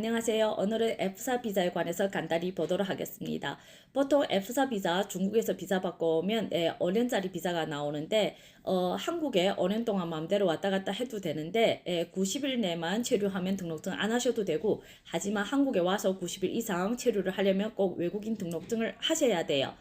안녕하세요. 오늘은 F4 비자에 관해서 간단히 보도록 하겠습니다. 보통 F4 비자, 중국에서 비자 받고 오면 5년짜리 비자가 나오는데 한국에 5년 동안 마음대로 왔다 갔다 해도 되는데 90일 내만 체류하면 등록증 안 하셔도 되고, 하지만 한국에 와서 90일 이상 체류를 하려면 꼭 외국인 등록증을 하셔야 돼요.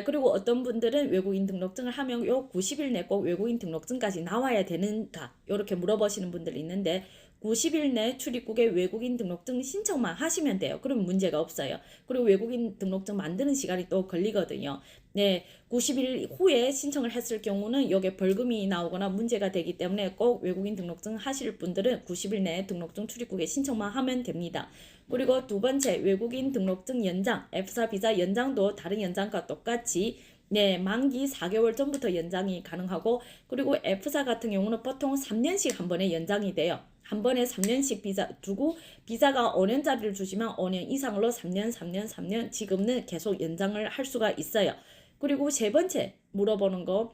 그리고 어떤 분들은 외국인 등록증을 하면 요 90일 내 꼭 외국인 등록증까지 나와야 되는가, 이렇게 물어보시는 분들이 있는데, 90일 내 출입국에 외국인 등록증 신청만 하시면 돼요. 그럼 문제가 없어요. 그리고 외국인 등록증 만드는 시간이 또 걸리거든요. 네, 90일 후에 신청을 했을 경우는 여기에 벌금이 나오거나 문제가 되기 때문에 꼭 외국인 등록증 하실 분들은 90일 내에 등록증 출입국에 신청만 하면 됩니다. 그리고 두 번째, 외국인 등록증 연장, F4 비자 연장도 다른 연장과 똑같이 만기 4개월 전부터 연장이 가능하고, 그리고 F4 같은 경우는 보통 3년씩 한 번에 연장이 돼요. 한 번에 3년씩 비자 주고, 비자가 5년짜리를 주시면 5년 이상으로 3년 지금은 계속 연장을 할 수가 있어요. 그리고 세 번째 물어보는 거,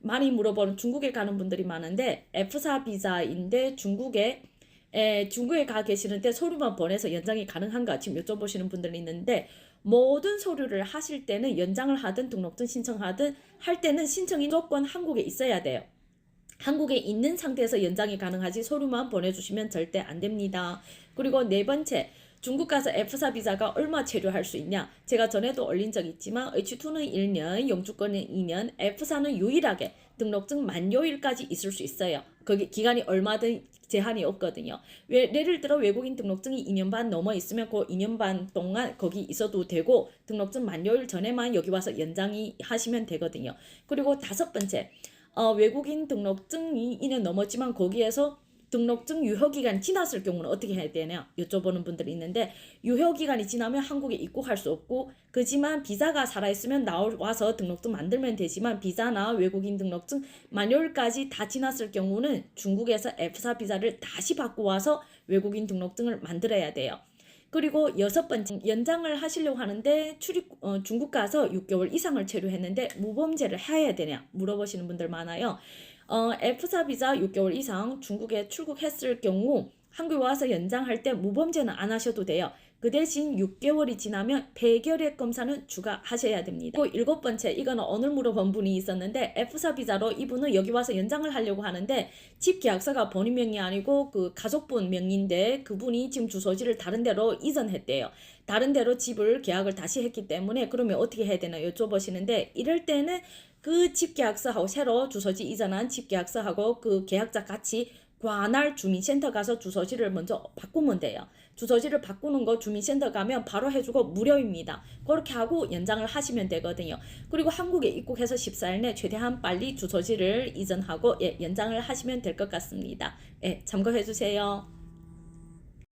많이 물어보는, 중국에 가는 분들이 많은데 F4 비자인데 중국에 가 계시는데 서류만 보내서 연장이 가능한가 지금 여쭤보시는 분들이 있는데, 모든 서류를 하실 때는 연장을 하든 등록증 신청하든 할 때는 신청이 무조건 한국에 있어야 돼요. 한국에 있는 상태에서 연장이 가능하지 서류만 보내주시면 절대 안 됩니다. 그리고 네 번째, 중국 가서 F4 비자가 얼마 체류할 수 있냐? 제가 전에도 올린 적 있지만 H2는 1년, 영주권은 2년, F4는 유일하게 등록증 만료일까지 있을 수 있어요. 거기 기간이 얼마든 제한이 없거든요. 예를 들어 외국인 등록증이 2년 반 넘어 있으면 그 2년 반 동안 거기 있어도 되고, 등록증 만료일 전에만 여기 와서 연장이 하시면 되거든요. 그리고 다섯 번째, 외국인 등록증이 2년 넘었지만 거기에서 등록증 유효기간 지났을 경우는 어떻게 해야 되냐 여쭤보는 분들이 있는데, 유효기간이 지나면 한국에 입국할 수 없고, 그지만 비자가 살아있으면 나와서 등록증 만들면 되지만 비자나 외국인 등록증 만료일까지 다 지났을 경우는 중국에서 F4 비자를 다시 받고 와서 외국인 등록증을 만들어야 돼요. 그리고 여섯 번째, 연장을 하시려고 하는데 중국 가서 6개월 이상을 체류했는데 무범죄를 해야 되냐 물어보시는 분들 많아요. F4 비자 6개월 이상 중국에 출국했을 경우 한국에 와서 연장할 때 무범죄는 안 하셔도 돼요. 그 대신 6개월이 지나면 폐결핵 검사는 추가하셔야 됩니다. 그리고 일곱 번째, 이거는 오늘 물어본 분이 있었는데, F4 비자로 이분은 여기 와서 연장을 하려고 하는데 집 계약서가 본인 명이 아니고 그 가족분 명인데, 그분이 지금 주소지를 다른 데로 이전했대요. 다른 데로 집을 계약을 다시 했기 때문에 그러면 어떻게 해야 되나 여쭤보시는데, 이럴 때는 그 집 계약서하고 새로 주소지 이전한 집 계약서하고 그 계약자 같이 관할 주민센터 가서 주소지를 먼저 바꾸면 돼요. 주소지를 바꾸는 거 주민센터 가면 바로 해주고 무료입니다. 그렇게 하고 연장을 하시면 되거든요. 그리고 한국에 입국해서 14일 내 최대한 빨리 주소지를 이전하고 연장을 하시면 될 것 같습니다. 참고해 주세요.